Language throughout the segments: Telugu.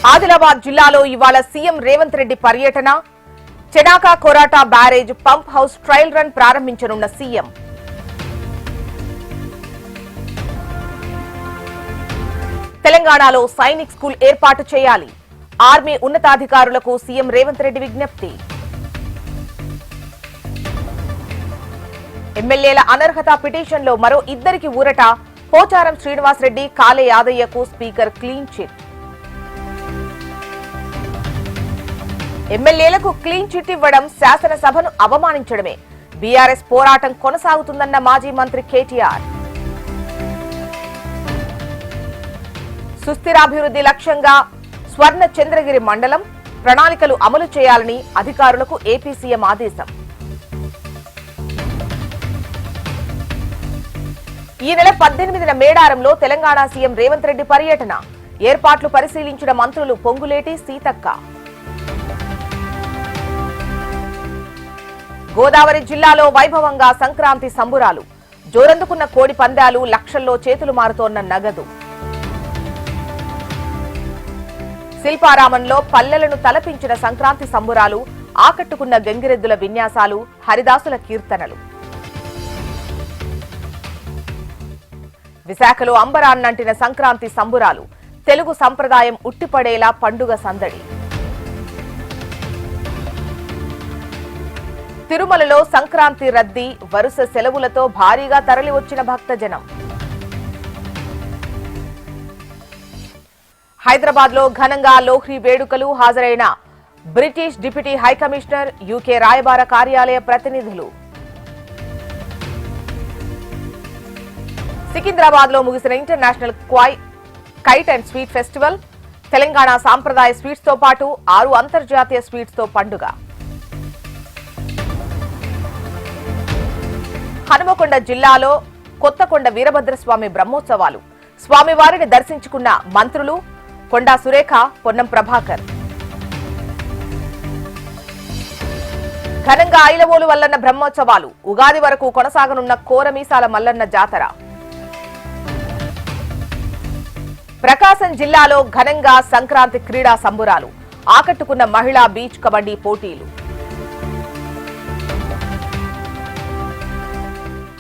ఆదిలాబాద్ జిల్లాలో ఇవాళ సీఎం రేవంత్ రెడ్డి పర్యటన. Chanaka Korata barrage pump house trial run ప్రారంభించనున్న సీఎం. తెలంగాణలో సైనిక్ స్కూల్ ఏర్పాటు చేయాలి. ఆర్మీ ఉన్నతాధికారులకు సీఎం రేవంత్ రెడ్డి విజ్ఞప్తి. ఎమ్మెల్యేల అనర్హత పిటిషన్లో మరో ఇద్దరికి ఊరట. పోచారం శ్రీనివాసరెడ్డి, కాలే యాదయ్యకు స్పీకర్ క్లీన్ చిట్. ఎమ్మెల్యేలకు క్లీన్ చిట్ ఇవ్వడం శాసనసభను అవమానించడమే. బీఆర్ఎస్ పోరాటం కొనసాగుతుందన్న మాజీ మంత్రి కేటీఆర్. సుస్థిరాభివృద్ధి లక్ష్యంగా స్వర్ణ చంద్రగిరి మండలం ప్రణాళికలు అమలు చేయాలని అధికారులకు ఏపీ సీఎం ఆదేశం. ఈ నెల 18న మేడారంలో తెలంగాణ సీఎం రేవంత్ రెడ్డి పర్యటన. ఏర్పాట్లు పరిశీలించిన మంత్రులు పొంగులేటి, సీతక్క. గోదావరి జిల్లాలో వైభవంగా సంక్రాంతి సంబురాలు. జోరందుకున్న కోడి పందాలు, లక్షల్లో చేతులు మారుతోన్న నగదు. శిల్పారామంలో పల్లెలను తలపించిన సంక్రాంతి సంబురాలు. ఆకట్టుకున్న గంగిరెద్దుల విన్యాసాలు, హరిదాసుల కీర్తనలు. విశాఖలో అంబరాన్నంటిన సంక్రాంతి సంబురాలు. తెలుగు సంప్రదాయం ఉట్టిపడేలా పండుగ సందడి. తిరుమలలో సంక్రాంతి రద్దీ. వరుస సెలవులతో భారీగా తరలివచ్చిన భక్తజనం. హైదరాబాద్ లో ఘనంగా లోహ్రీ వేడుకలు. హాజరైన బ్రిటిష్ డిప్యూటీ హైకమిషనర్, యూకే రాయబార కార్యాలయ ప్రతినిధులు. సికింద్రాబాద్ లో ముగిసిన international kite and sweet festival. Telangana సాంప్రదాయ స్వీట్స్ తో పాటు 6 అంతర్జాతీయ స్వీట్స్ తో పండుగ. హనుమకొండ జిల్లాలో కొత్తకొండ వీరభద్రస్వామి బ్రహ్మోత్సవాలు. స్వామివారిని దర్శించుకున్న మంత్రులు కొండా సురేఖ, పొన్నం ప్రభాకర్. ఘనంగా ఐలవోలు మల్లన్న బ్రహ్మోత్సవాలు. ఉగాది వరకు కొనసాగనున్న కోరమీసాల మల్లన్న జాతర. ప్రకాశం జిల్లాలో ఘనంగా సంక్రాంతి క్రీడా సంబురాలు. ఆకట్టుకున్న మహిళా బీచ్ కబడ్డీ పోటీలు.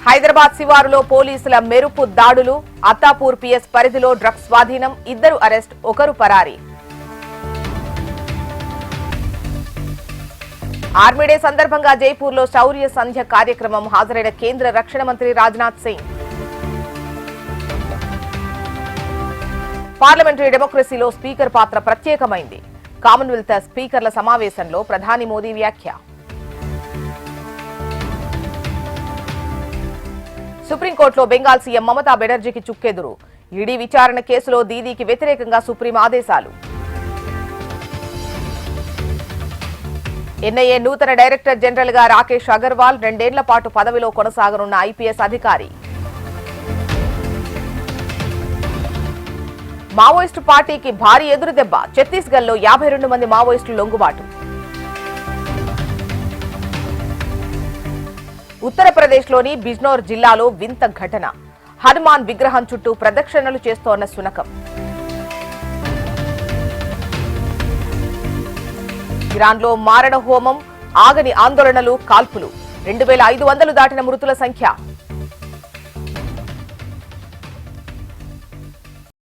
హైదరాబాద్ శివారులో పోలీసుల మెరుపు దాడులు. అత్తాపూర్ పిఎస్ పరిధిలో డ్రగ్స్ స్వాధీనం. 2 అరెస్ట్, 1 పరారీ. ఆర్మీ డే సందర్భంగా జైపూర్లో శౌర్య సంధ్య కార్యక్రమం. హాజరైన కేంద్ర రక్షణ మంత్రి రాజ్నాథ్ సింగ్. పార్లమెంటరీ డెమోక్రసీలో స్పీకర్ పాత్ర ప్రత్యేకమైంది. కామన్వెల్త్ స్పీకర్ల సమావేశంలో ప్రధాని మోదీ వ్యాఖ్య. సుప్రీంకోర్టులో బెంగాల్ సీఎం మమతా బెనర్జీకి చుక్కెదురు. ఈడీ విచారణ కేసులో దీదీకి వ్యతిరేకంగా సుప్రీం ఆదేశాలు. ఎన్ఐఏ నూతన డైరెక్టర్ జనరల్ గా రాకేష్ అగర్వాల్ 2 ఏళ్ల పాటు పదవిలో కొనసాగనున్న ఐపీఎస్ అధికారి. మావోయిస్టు పార్టీకి భారీ ఎదురుదెబ్బ. ఛత్తీస్గఢ్ లో 52 మంది మావోయిస్టులు లొంగుబాటు. ఉత్తరప్రదేశ్లోని బిజ్నోర్ జిల్లాలో వింత ఘటన. హనుమాన్ విగ్రహం చుట్టూ ప్రదక్షిణలు చేస్తోన్న శునకం. ఇరాన్లో మారణ హోమం. ఆగని ఆందోళనలు, కాల్పులు. 2500 దాటిన మృతుల సంఖ్య.